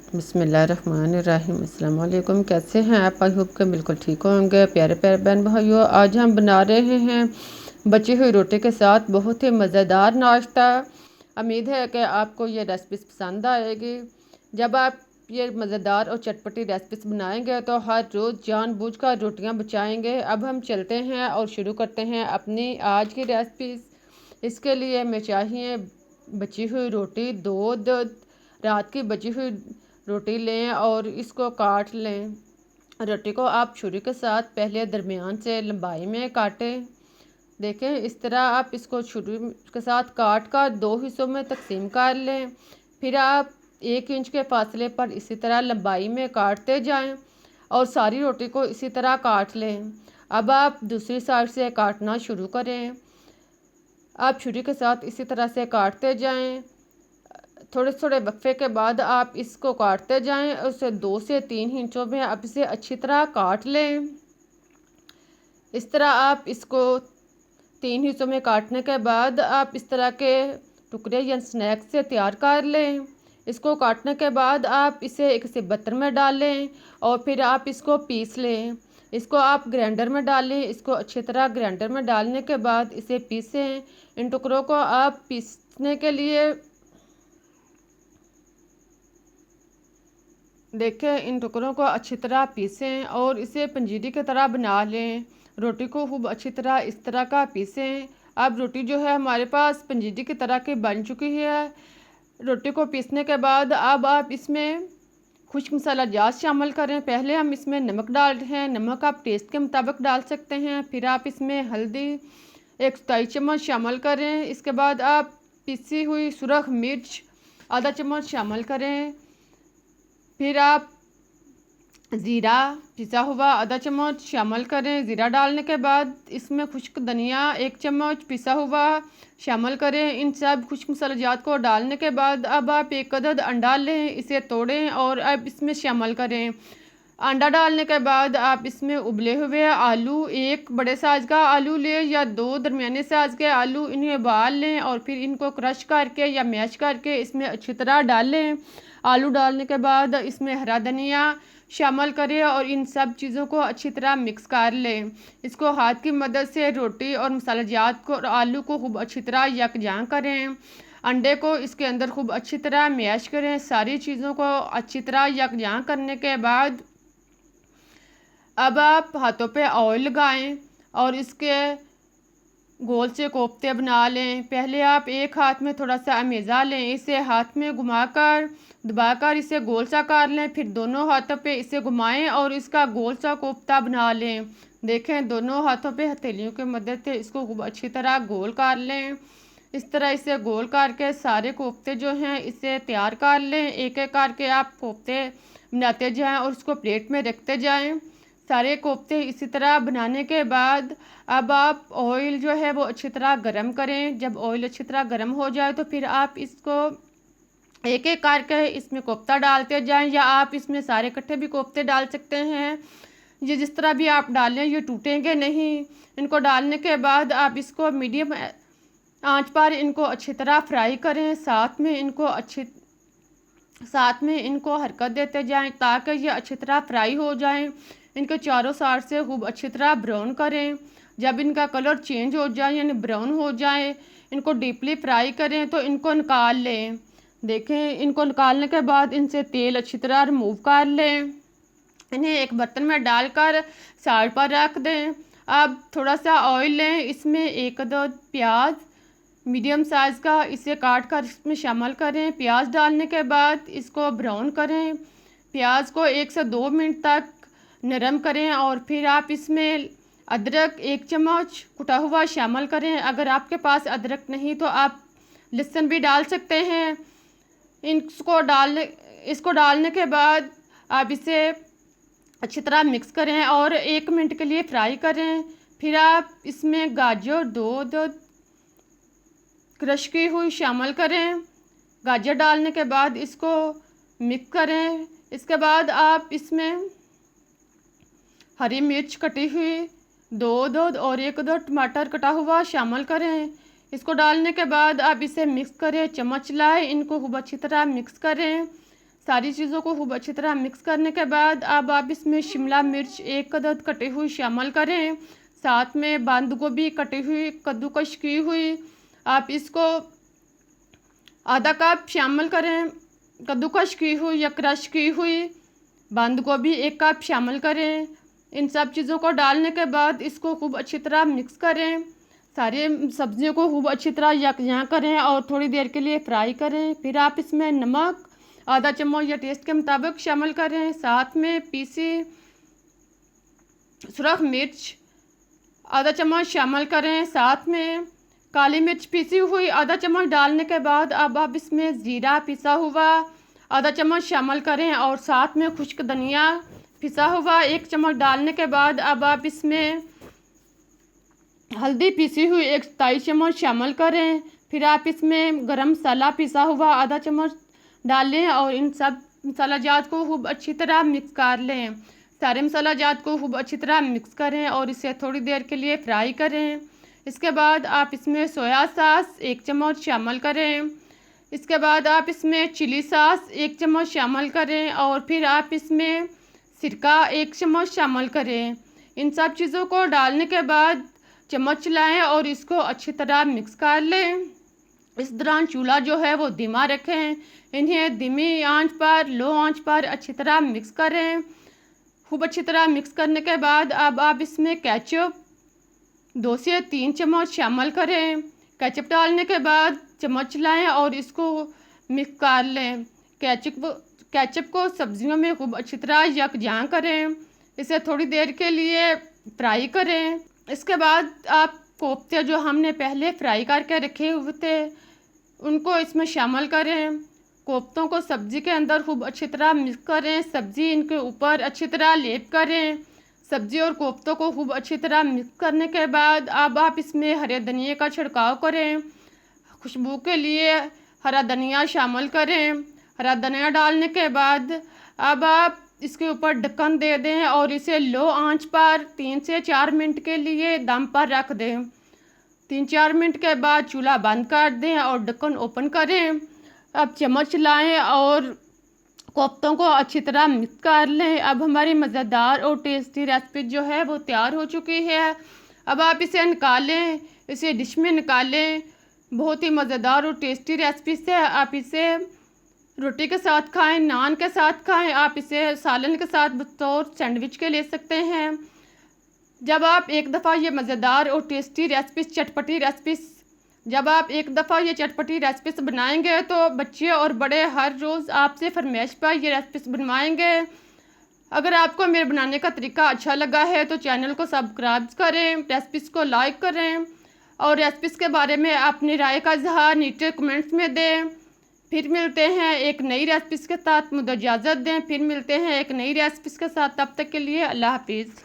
बिस्मिल्लाहिर्रहमानिर्रहीम। अस्सलाम वालेकुम। कैसे हैं आप? आई होप के बिल्कुल ठीक होंगे। प्यारे प्यारे बहन भाइयों, आज हम बना रहे हैं बची हुई रोटी के साथ बहुत ही मज़ेदार नाश्ता। उम्मीद है कि आपको ये रेसिपी पसंद आएगी। जब आप ये मज़ेदार और चटपटी रेसिपी बनाएंगे तो हर रोज़ जानबूझकर रोटियां बचाएंगे। अब हम चलते हैं और शुरू करते हैं अपनी आज की रेसिपी। इसके लिए हमें चाहिए बची हुई रोटी। दो रात की बची हुई रोटी लें और इसको काट लें। रोटी को आप छुरी के साथ पहले दरमियान से लंबाई में काटें। देखें, इस तरह आप इसको छुरी के साथ काट कर दो हिस्सों में तकसीम कर लें। फिर आप 1 इंच के फासले पर इसी तरह लंबाई में काटते जाएं और सारी रोटी को इसी तरह काट लें। अब आप दूसरी साइड से काटना शुरू करें। आप छुरी के साथ इसी तरह से काटते जाएं। थोड़े थोड़े वक्फे के बाद आप इसको काटते जाएं। उसे 2 से 3 इंचों में आप इसे अच्छी तरह काट लें। इस तरह आप इसको 3 हिस्सों में काटने के बाद आप इस तरह के टुकड़े या स्नैक से तैयार कर लें। इसको काटने के बाद आप इसे एक बर्तन में डालें और फिर आप इसको पीस लें। इसको आप ग्राइंडर में डालें। इसको अच्छी तरह ग्राइंडर में डालने के बाद इसे पीसें। इन टुकड़ों को आप पीसने के लिए देखें, इन टुकड़ों को अच्छी तरह पीसें और इसे पंजीरी की तरह बना लें। रोटी को खूब अच्छी तरह इस तरह का पीसें। अब रोटी जो है हमारे पास पंजीरी की तरह की बन चुकी है। रोटी को पीसने के बाद अब आप इसमें खुश्क मसाला जात शामिल करें। पहले हम इसमें नमक डाल रहे हैं। नमक आप टेस्ट के मुताबिक डाल सकते हैं। फिर आप इसमें हल्दी 1 चम्मच शामिल करें। इसके बाद आप पिसी हुई सुरख मिर्च आधा चम्मच शामिल करें। फिर आप ज़ीरा पिसा हुआ आधा चम्मच शामिल करें। ज़ीरा डालने के बाद इसमें खुश्क धनिया 1 चम्मच पिसा हुआ शामिल करें। इन सब खुश्क मसालेजात को डालने के बाद अब आप 1 अदद अंडा लें, इसे तोड़ें और अब इसमें शामिल करें। अंडा डालने के बाद आप इसमें उबले हुए आलू 1 बड़े साइज़ का आलू लें या 2 दरमियाने साइज़ के आलू, इन्हें उबाल लें और फिर इनको क्रश करके या मैश करके इसमें अच्छी तरह डालें। आलू डालने के बाद इसमें हरा धनिया शामिल करें और इन सब चीज़ों को अच्छी तरह मिक्स कर लें। इसको हाथ की मदद से रोटी और मसालेजात को और आलू को खूब अच्छी तरह यकजां करें। अंडे को इसके अंदर खूब अच्छी तरह मैश करें। सारी चीज़ों को अच्छी तरह यकजां करने के बाद अब आप हाथों पे ऑयल लगाएं और इसके गोल से कोफ्ते बना लें। पहले आप एक हाथ में थोड़ा सा अमेज़ा लें, इसे हाथ में घुमाकर दबाकर इसे गोल सा कर लें। फिर दोनों हाथों पे इसे घुमाएं और इसका गोल सा कोफ्ता बना लें। देखें, दोनों हाथों पे हथेलियों की मदद से इसको खूब अच्छी तरह गोल कर लें। इस तरह इसे गोल करके सारे कोफ्ते जो हैं इसे तैयार कर लें। एक एक करके आप कोफ्ते बनाते जाएं और उसको प्लेट में रखते जाएं। सारे कोफ्ते इसी तरह बनाने के बाद अब आप ऑयल जो है वो अच्छी तरह गरम करें। जब ऑयल अच्छी तरह गरम हो जाए तो फिर आप इसको एक एक करके इसमें कोफ्ता डालते जाएं या आप इसमें सारे इकट्ठे भी कोफ्ते डाल सकते हैं। ये जिस तरह भी आप डालें ये टूटेंगे नहीं। इनको डालने के बाद आप इसको मीडियम आंच पर इनको अच्छी तरह फ्राई करें। साथ में इनको हरकत देते जाएं ताकि ये अच्छी तरह फ्राई हो जाएं। इनके चारों साइड से खूब अच्छी तरह ब्राउन करें। जब इनका कलर चेंज हो जाए यानी ब्राउन हो जाए, इनको डीपली फ्राई करें तो इनको निकाल लें। देखें, इनको निकालने के बाद इनसे तेल अच्छी तरह रिमूव कर लें। इन्हें एक बर्तन में डालकर साइड पर रख दें। अब थोड़ा सा ऑयल लें, इसमें 1 अदद प्याज मीडियम साइज़ का इसे काट कर इसमें शामिल करें। प्याज डालने के बाद इसको ब्राउन करें। प्याज को 1 से 2 मिनट तक नरम करें और फिर आप इसमें अदरक 1 चम्मच कुटा हुआ शामिल करें। अगर आपके पास अदरक नहीं तो आप लहसुन भी डाल सकते हैं। इसको डालने के बाद आप इसे अच्छी तरह मिक्स करें और 1 मिनट के लिए फ्राई करें। फिर आप इसमें गाजर 2 क्रश की हुई शामिल करें। गाजर डालने के बाद इसको मिक्स करें। इसके बाद आप इसमें हरी मिर्च कटी हुई 2 और 1 टमाटर कटा हुआ शामिल करें। इसको डालने के बाद आप इसे मिक्स करें, चम्मच लाएं, इनको खूब अच्छी तरह मिक्स करें। सारी चीज़ों को खूब अच्छी तरह मिक्स करने के बाद अब आप इसमें शिमला मिर्च 1 अदद कटी हुई शामिल करें, साथ में बंद गोभी कटी हुई कद्दूकश की हुई आप इसको आधा कप शामिल करें, कद्दूकश की हुई या क्रश की हुई बंद गोभी 1 कप शामिल करें। इन सब चीज़ों को डालने के बाद इसको खूब अच्छी तरह मिक्स करें, सारे सब्जियों को खूब अच्छी तरह यकजां करें और थोड़ी देर के लिए फ्राई करें। फिर आप इसमें नमक आधा चम्मच या टेस्ट के मुताबिक शामिल करें, साथ में पीसी सुरख मिर्च आधा चम्मच शामिल करें, साथ में काली मिर्च पीसी हुई आधा चम्मच डालने के बाद अब आप इसमें ज़ीरा पिसा हुआ आधा चम्मच शामिल करें और साथ में खुश्क धनिया पिसा हुआ 1 चम्मच डालने के बाद अब आप इसमें हल्दी पीसी हुई 1 चम्मच शामिल करें। फिर आप इसमें गरम मसाला पिसा हुआ आधा चम्मच डालें और इन सब मसाला जात को खूब अच्छी तरह मिक्स कर लें। सारे मसाला जात को खूब अच्छी तरह मिक्स करें और इसे थोड़ी देर के लिए फ्राई करें। इसके बाद आप इसमें सोया सॉस 1 चम्मच शामिल करें। इसके बाद आप इसमें चिली सॉस 1 चम्मच शामिल करें और फिर आप इसमें सिरका 1 चम्मच शामिल करें। इन सब चीज़ों को डालने के बाद चम्मच चलाएं और इसको अच्छी तरह मिक्स कर लें। इस दौरान चूल्हा जो है वो धीमा रखें। इन्हें धीमी आंच पर लो आंच पर अच्छी तरह मिक्स करें। खूब अच्छी तरह मिक्स करने के बाद अब आप इसमें केचप 2 से 3 चम्मच शामिल करें। केचप डालने के बाद चम्मच चलाएं और इसको मिक्स कर लें। केचप को सब्जियों में खूब अच्छी तरह यकजां करें। इसे थोड़ी देर के लिए फ्राई करें। इसके बाद आप कोफ्ते जो हमने पहले फ्राई करके रखे हुए थे उनको इसमें शामिल करें। कोफ्तों को सब्ज़ी के अंदर खूब अच्छी तरह मिक्स करें, सब्ज़ी इनके ऊपर अच्छी तरह लेप करें। सब्ज़ी और कोफ्तों को खूब अच्छी तरह मिक्स करने के बाद अब आप इसमें हरे धनिए का छिड़काव करें। खुशबू के लिए हरा धनिया शामिल करें। हरा धनिया डालने के बाद अब आप इसके ऊपर ढक्कन दे दें और इसे लो आंच पर 3 से 4 मिनट के लिए दम पर रख दें। 3-4 मिनट के बाद चूल्हा बंद कर दें और ढक्कन ओपन करें। अब चम्मच लाएं और कोफ्तों को अच्छी तरह मिक्स कर लें। अब हमारी मज़ेदार और टेस्टी रेसिपी जो है वो तैयार हो चुकी है। अब आप इसे निकालें, इसे डिश में निकालें। बहुत ही मज़ेदार और टेस्टी रेसिपी से आप इसे रोटी के साथ खाएं, नान के साथ खाएं, आप इसे सालन के साथ बतौर सैंडविच के ले सकते हैं। जब आप एक दफ़ा ये मज़ेदार और टेस्टी रेसिपी चटपटी रेसिपी जब आप एक दफ़ा ये चटपटी रेसिपीज बनाएंगे तो बच्चे और बड़े हर रोज़ आपसे फरमाइश पर ये रेसिपीज बनवाएंगे। अगर आपको मेरे बनाने का तरीका अच्छा लगा है तो चैनल को सब्सक्राइब करें, रेसिपीज़ को लाइक करें और रेसिपीज़ के बारे में अपनी राय का इज़हार नीचे कमेंट्स में दें। फिर मिलते हैं एक नई रेसिपीज़ के साथ, मुझे इजाज़त दें। फिर मिलते हैं एक नई रेसिपीज़ के साथ, तब तक के लिए अल्लाह हाफिज़।